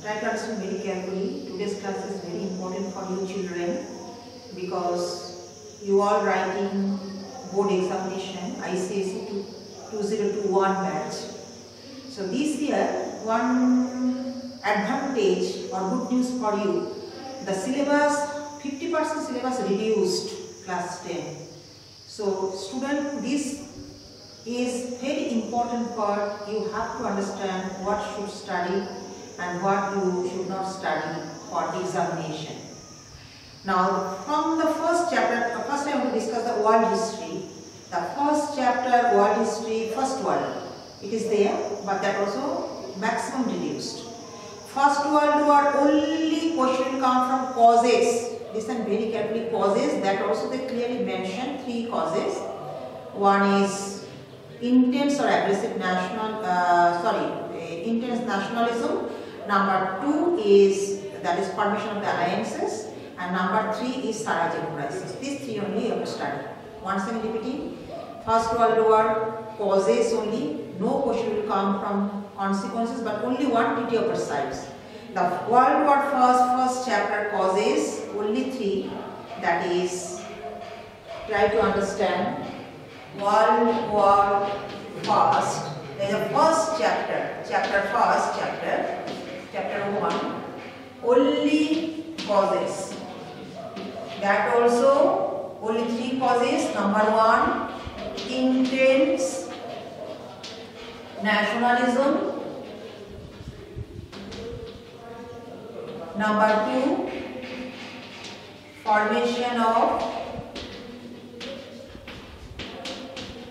Try to understand very carefully. Today's class is very important for you children because you are writing board examination ICSE 2021 batch. So this year, one advantage or good news for you, the syllabus, 50% syllabus reduced class 10. So student, this is very important part. You have to understand what should study and what you should not study for the examination. Now from the first chapter, first I want to discuss the world history. The first chapter, world history, first world, it is there, but that also maximum reduced. First World War, only question will come from causes. Listen very carefully, causes, that also they clearly mention 3 causes. One is intense or aggressive intense nationalism. Number 2 is, that is formation of the alliances, and number 3 is Sarajevo crisis. These 3 only you have to study. Once again repeating, First World War, causes only, no question will come from consequences, but only one treaty of Versailles. The World War first chapter, causes, only 3, that is, try to understand World War first. There is a first chapter, chapter 1, only causes. That also only 3 causes. Number 1, intense nationalism. Number 2, formation of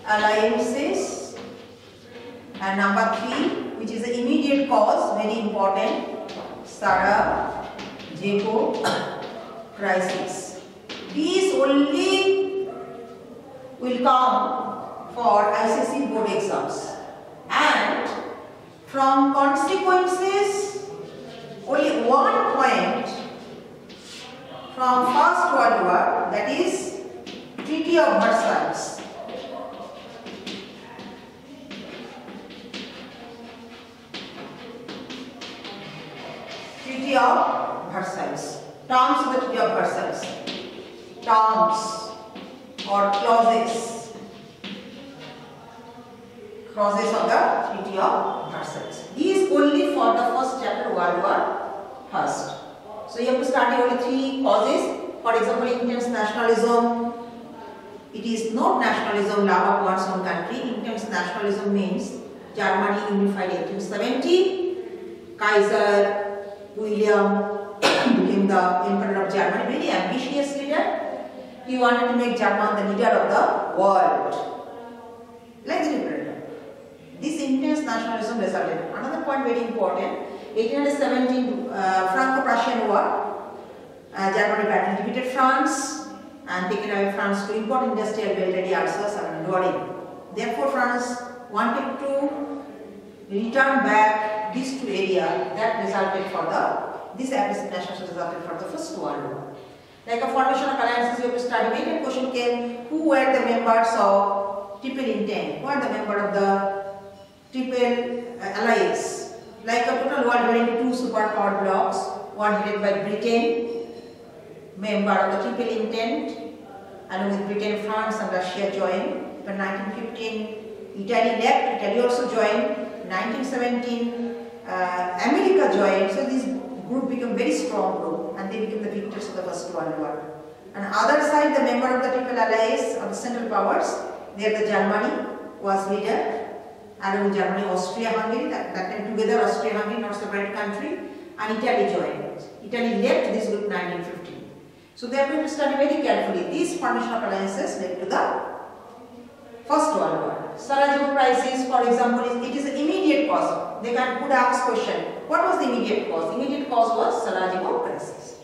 alliances. And number 3, which is the immediate cause, very important, Sarajevo crisis. These only will come for ICSE board exams. And from consequences, only 1 point from First World War, that is Treaty of Versailles. Treaty of Versailles. Terms of the Treaty of Versailles. Terms or clauses. Clauses of the Treaty of Versailles. These only for the first chapter, World War first. So you have to study only 3 causes. For example, intense nationalism. It is not nationalism, love of one's own country. Intense nationalism means Germany unified 1870. Kaiser William became the Emperor of Germany, very ambitious leader. He wanted to make Germany the leader of the world. Like the Emperor. This intense nationalism resulted. Another point very important, 1817 Franco-Prussian War. Germany badly defeated France and taken away France to import industrial belt ready Alsace and Lorraine. Therefore, France wanted to return back these 2 areas. That resulted for this aggressive nationalism resulted for the First World War. Like a formation of alliances, you have to study. When the question came, who were the members of Triple Entente? Who are the members of the Triple Alliance? Like a total world divided into 2 superpower blocks, one headed by Britain, member of the Triple Entente, along with Britain, France and Russia joined. In 1915, Italy left, Italy also joined. 1917, America joined. So this group became very strong group and they became the victors of the First World War. And other side, the member of the Triple Alliance of the Central Powers, there the Germany was leader. Along with Germany, Austria-Hungary, that time together Austria-Hungary, not separate country, and Italy joined. Italy left this group 1915. So they are going to study very carefully. These formation of alliances led to the First World War. Sarajevo crisis, for example, it is an immediate cause. They could ask question, what was the immediate cause? The immediate cause was Sarajevo crisis.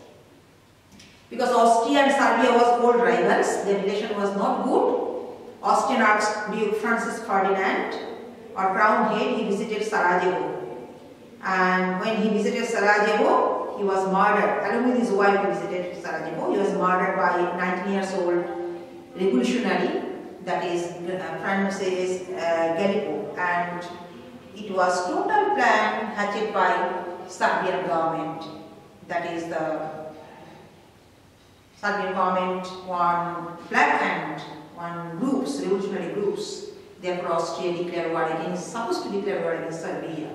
Because Austria and Serbia was old rivals, their relation was not good. Austrian Archduke Francis Ferdinand, or crown head, he visited Sarajevo. And when he visited Sarajevo, he was murdered. Along with his wife, he visited Sarajevo. He was murdered by 19 years old revolutionary, that is Francis Galipo, and It was total plan hatched by Serbian government. That is the Serbian government won black hand, won groups, revolutionary groups. Therefore, Austria declared war against, supposed to declare war against Serbia.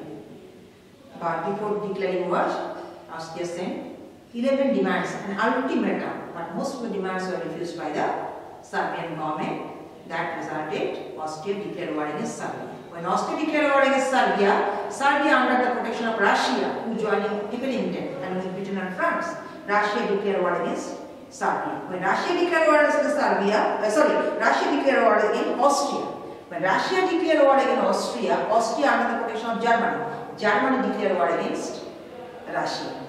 But before declaring war, Austria sent 11 demands, an ultimatum, but most of the demands were refused by the Serbian government. That resulted Austria declared war against Serbia. When Austria declared war against Serbia, Serbia under the protection of Russia, who joined in independent and with Britain and France, Russia declared war against Serbia. When Russia declared war against Russia declared war against Austria. When Russia declared war against Austria, Austria under the protection of Germany, Germany declared war against Russia.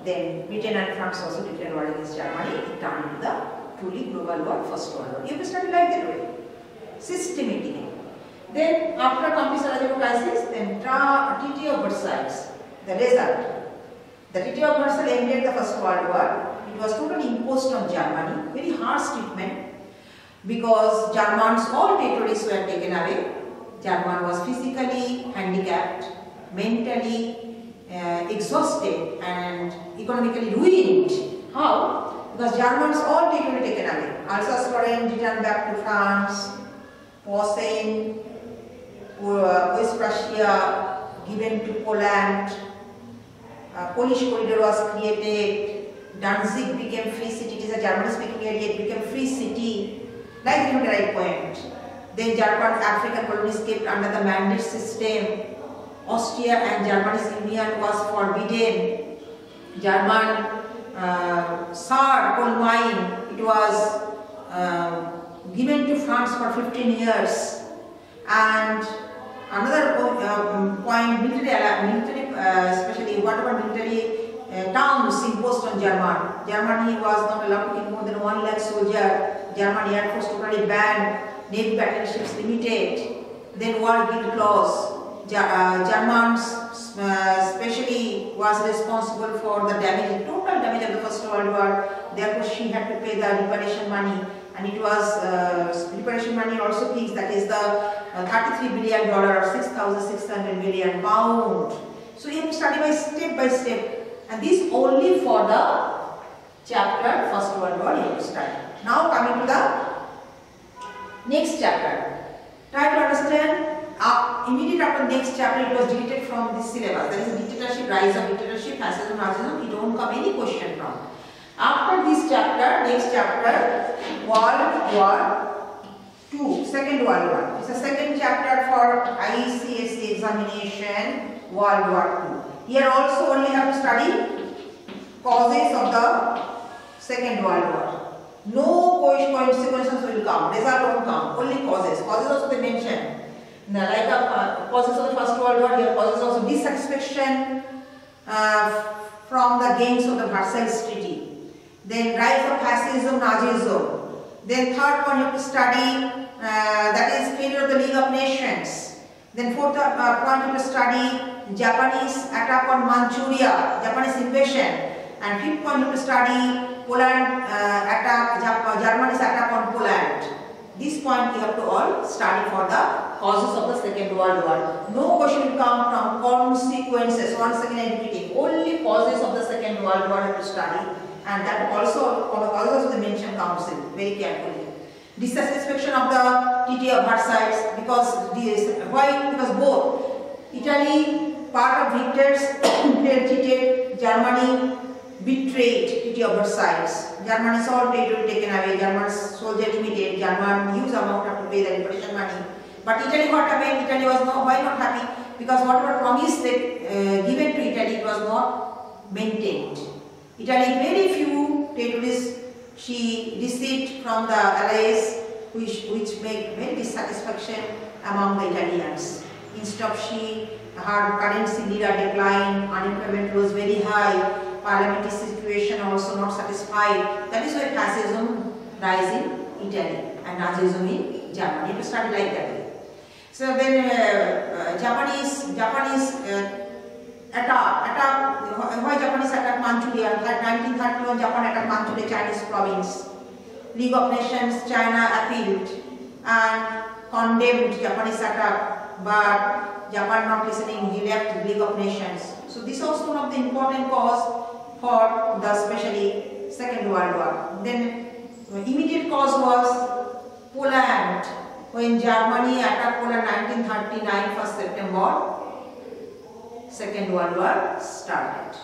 Then Britain and France also declared war against Germany. It turned into the truly global war, First World War. You have to study like that way, systematically. Then after complete Sarajevo crisis, then Treaty of Versailles, the result. The Treaty of Versailles ended the First World War. It was totally imposed on Germany, very harsh treatment, because Germans, all territories were taken away. Germany was physically handicapped, mentally exhausted and economically ruined. How? Because Germans, all territory taken away. Alsace-Lorraine returned back to France, Posen, West Prussia given to Poland, Polish corridor was created, Danzig became free city, it is a German speaking area, it became free city, like the right point. Then German African colonies kept under the mandate system. Austria and Germany's union was forbidden. German Saar coal mine, it was given to France for 15 years. And another point, military especially whatever military towns imposed on Germany was not allowed to keep more than 1 lakh soldiers. German Air Force totally banned, Navy battleships limited. Then war guilt clause. Germans especially was responsible for the damage, total damage of the First World War. Therefore, she had to pay the reparation money, and it was reparation money also fixed. That is the $33 billion or 6,600 million pound. So you have to study by step, and this only for the chapter First World War you have to study. Now coming to the next chapter, try to understand. Immediately after next chapter, it was deleted from this syllabus. That is dictatorship, rise of dictatorship, fascism, Nazism. It won't come any question from. After this chapter, next chapter, World War II, Second World War. It's a second chapter for ICSE examination, World War II. Here also only have to study causes of the Second World War. No consequences will come, result won't come, only causes. Causes also they mention. Like causes of the First World War, here causes also dissatisfaction from the gains of the Versailles Treaty. Then rise of fascism, Nazism. Then third one you have to study, that is failure of the League of Nations. Then fourth point you have to study Japanese attack on Manchuria, Japanese invasion. And fifth point you have to study Poland attack, Germany's attack on Poland. This point you have to all study for the causes of the Second World War. No question will come from consequences. Once again I am repeating, only causes of the Second World War you have to study, and that also on the causes of the mentioned council very carefully. Dissatisfaction of the Treaty of Versailles, because why? Because both Italy, part of victors, cheated, Germany betrayed Treaty of Versailles. Germany's all territory taken away, German's soldier limited, German huge amount have to pay the reparation money. But Italy what happened? Italy was why not happy? Because whatever promise they given to Italy, it was not maintained. Italy very few territories she received from the Allies, which made very dissatisfaction among the Italians. Instead of her currency lira decline, unemployment was very high, parliamentary situation also not satisfied. That is why fascism rise in Italy and Nazism in Germany. You have to study like that way. So then Japanese attack, why Japanese attack Manchuria? At 1931 Japan attacked Manchuria, Chinese province. League of Nations, China appealed and condemned Japanese attack. but Japan not listening, he left League of Nations. So this is also one of the important cause for the especially Second World War. Then immediate cause was Poland. When Germany attacked Poland 1939 1st September, Second World War started.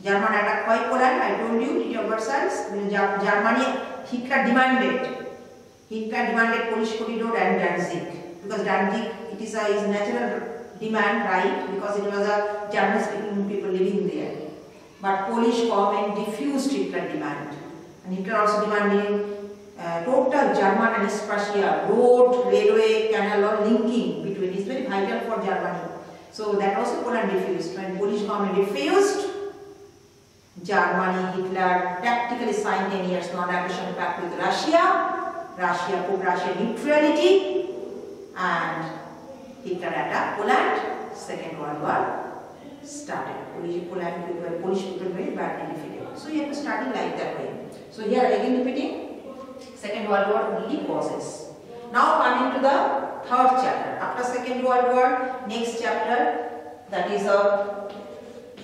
German attack by Poland, I told you, Treaty of Versailles. Germany, Hitler demanded Polish corridor and Danzig, because Danzig, it is a natural demand, right, because it was a German speaking people living there. But Polish government refused Hitler's demand, and Hitler also demanded total German and East Prussia road, railway, canal or linking between. It's very vital for Germany. So that also Poland refused. When Polish government refused, Germany, Hitler tactically signed 10 years non-aggression pact with Russia. Russia put Russian neutrality, and Hitler attacked Poland. Second World War started. Polish people very badly defeated. So you have to study like that way. So here again repeating. Second World War only causes. Now coming to the third chapter. After Second World War, next chapter, that is a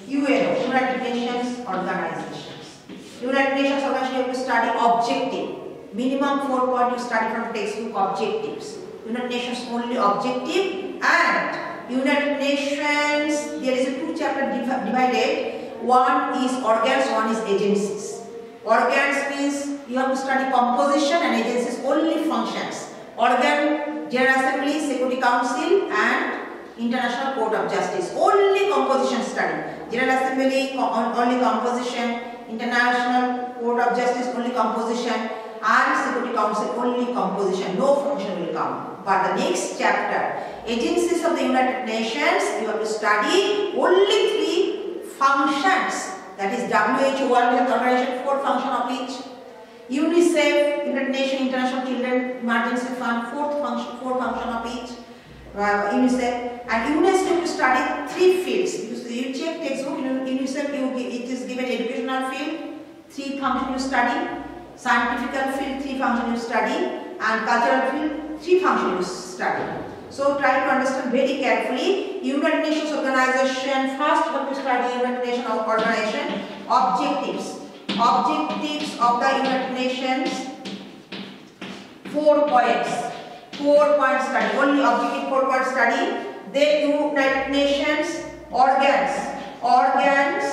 UNO, United Nations Organizations. United Nations Organization, you have to study objective. Minimum 4 points you study from textbook objectives. United Nations only objective, and United Nations, there is a 2 chapter divided. One is organs, one is agencies. Organs means you have to study composition, and agencies only functions. Organ, General Assembly, Security Council and International Court of Justice. Only composition study. General Assembly only composition, International Court of Justice only composition, and Security Council only composition. No function will come. But the next chapter, agencies of the United Nations, you have to study only 3 functions. That is WHO, World Health Organization, 4 function of each. UNICEF, United Nations International Children Emergency Fund, 4 function of each. UNICEF, and UNESCO to study 3 fields. You check textbook, UNICEF, it is given educational field, 3 function you study, scientific field, 3 function you study, and cultural field, 3 function you study. So try to understand very carefully. United Nations Organization, first you have to study United Nations Organization objectives. Objectives of the United Nations, 4 points. 4 point study, only objective 4 point study. Then United Nations organs, only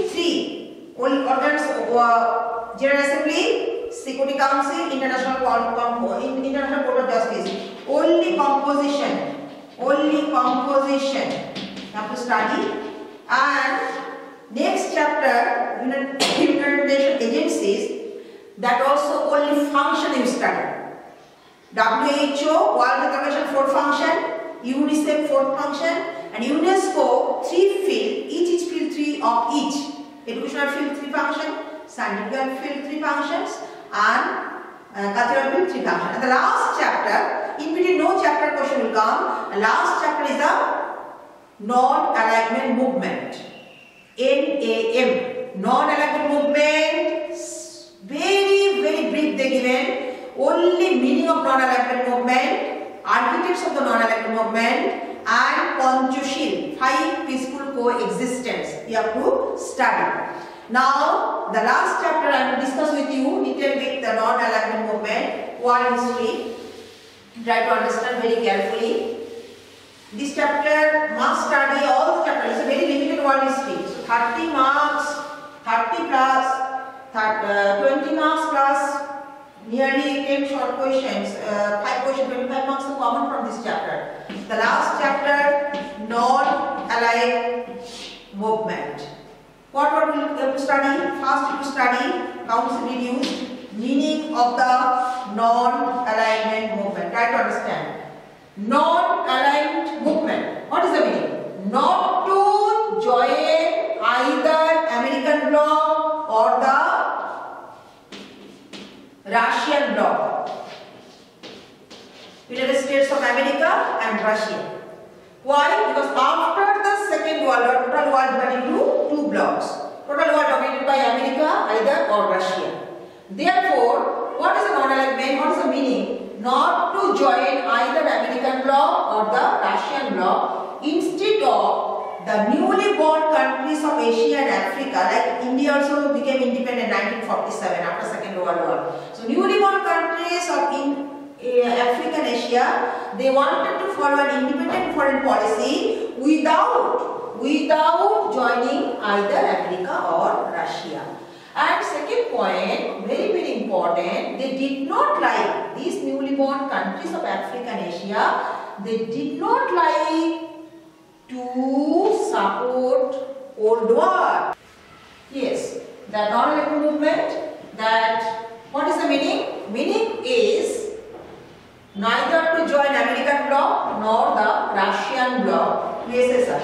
3. Only organs, General Assembly, Security Council, International Court of Justice. Only composition. You have to study. And next chapter, United Nations agencies, that also only function you study. WHO, World Health Organization, 4 function, UNICEF 4 function, and UNESCO 3 field, each field 3 of each. Educational field 3 function, scientific field 3 functions, and cultural field 3 function. And the last chapter, in between no chapter question will come. The last chapter is the non-alignment movement. NAM, non-alignment movement, very brief they given. Only meaning of non-alignment movement, architects of the non-alignment movement, and Panchashil, 5 peaceful coexistence. You have to study. Now, the last chapter I will discuss with you little bit the non-alignment movement, war history. Try to understand very carefully. This chapter must study all the chapters. It's a very limited war history. So 30 marks, 30 plus, 20 marks plus nearly 10 short questions, 5 questions, 25 marks are common from this chapter. The last chapter, non-aligned movement. What will you have to study? First you have to study, council reduced, meaning of the non-alignment movement. Try to understand. Non-aligned movement. What is the meaning? Not to join either American bloc or the Russian bloc. United States of America and Russia. Why? Because after the Second World War, total war divided into 2 blocks. Total war dominated by America either or Russia. Therefore, what is a non-alignment? What is the meaning? not to join either American bloc or the Russian bloc. Instead of the newly born countries of Asia and Africa, like India also became independent in 1947 after Second World War. So newly born countries of Africa and Asia, they wanted to follow an independent foreign policy without joining either America or Russia. And second point, very important, they did not like, these newly born countries of Africa and Asia, they did not like to support Cold War. Yes, the non-alignment movement, that, what is the meaning? Meaning is neither to join American bloc nor the Russian bloc, USSR,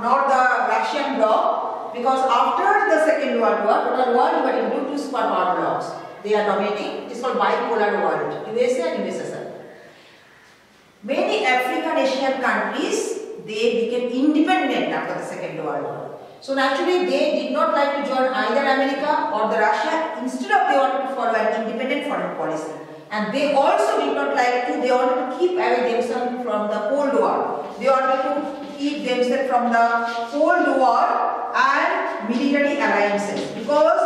nor the Russian bloc. Because after the Second World War, total world got into two superpower blocs. They are dominating. It is called bipolar world, USA and USSR. Many African Asian countries, they became independent after the Second World War. So naturally, they did not like to join either America or the Russia. Instead of, they wanted to follow an independent foreign policy. And they also did not like to, they wanted to keep away themselves from the Cold War. They wanted to keep themselves from the Cold War and military alliances, because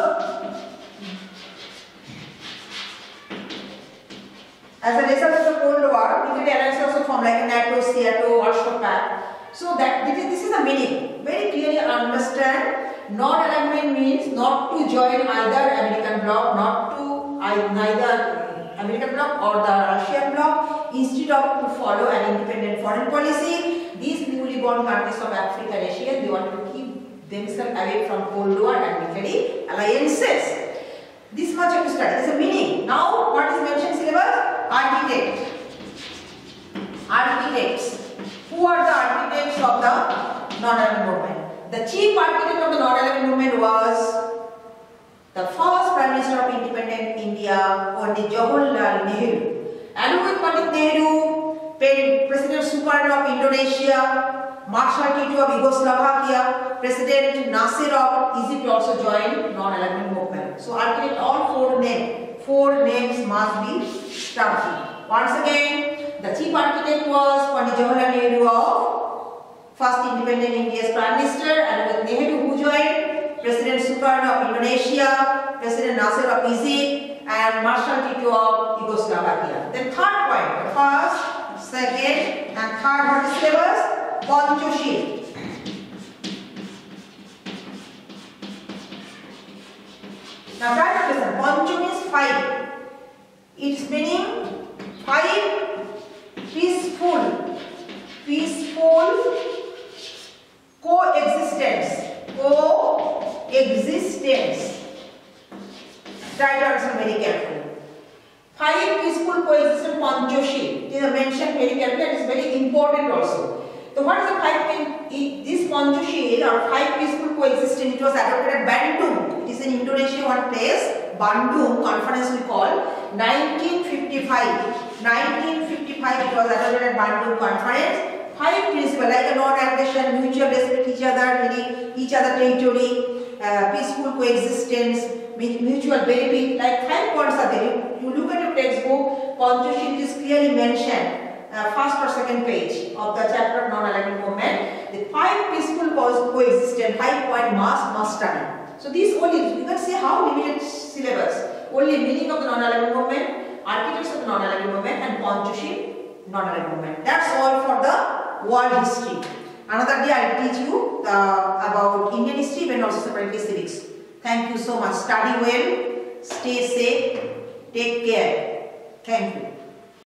as a result of the Cold War, military alliances also formed like NATO, SEATO, Warsaw Pact. So that this is the meaning. Very clearly understand. Non-alignment means not to join either American bloc, neither American bloc or the Russian bloc, instead of to follow an independent foreign policy. These newly born countries of Africa and Asia, they want to keep themselves away from Cold War and military alliances. This much you have to study. This is the meaning. Now, what is mentioned syllabus? Architect. Architects. Who are the architects of the non-alignment movement? The chief architect of the non-alignment movement was the first Prime Minister of independent India, Pandit Jawaharlal Nehru. Along with Pandit Nehru, President Sukarno of Indonesia, Marshal Tito of Yugoslavia, President Nasser of Egypt also joined non-alignment movement. So architect, all four names must be studied. Once again, the chief architect was Pandit Jawaharlal Nehru of first independent India's Prime Minister, and with Nehru who joined, President Sukarno of Indonesia, President Nasser of Egypt, and Marshal Tito of Yugoslavia. Then third point, the first, second and third what is syllabus? Panchashil. Now try to listen. Pancho means five. Its meaning five peaceful coexistence. Try to understand very carefully. Five peaceful coexistence Panchashil. It is mentioned very carefully and it is very important also. So what is the five? This Panchashil or five peaceful coexistence, it was adopted at Bandung. It is in Indonesia one place. Bandung conference we call. 1955. 1955 it was adopted at Bandung conference. Five principles like a non-aggression, mutual respect each other territory, peaceful coexistence, mutual benefit. Like 5 points are there. You look at your textbook. Panchashil is clearly mentioned. First or second page of the chapter non-alignment movement. The five peaceful coexistence, 5 point must study. So these only, you can see how limited syllabus. Only meaning of the non-alignment movement, architects of the non-alignment movement, and Panchashil non-alignment movement. That's all for the world history. Another day I will teach you about Indian history and also separately civics. Thank you so much. Study well, stay safe, take care. Thank you.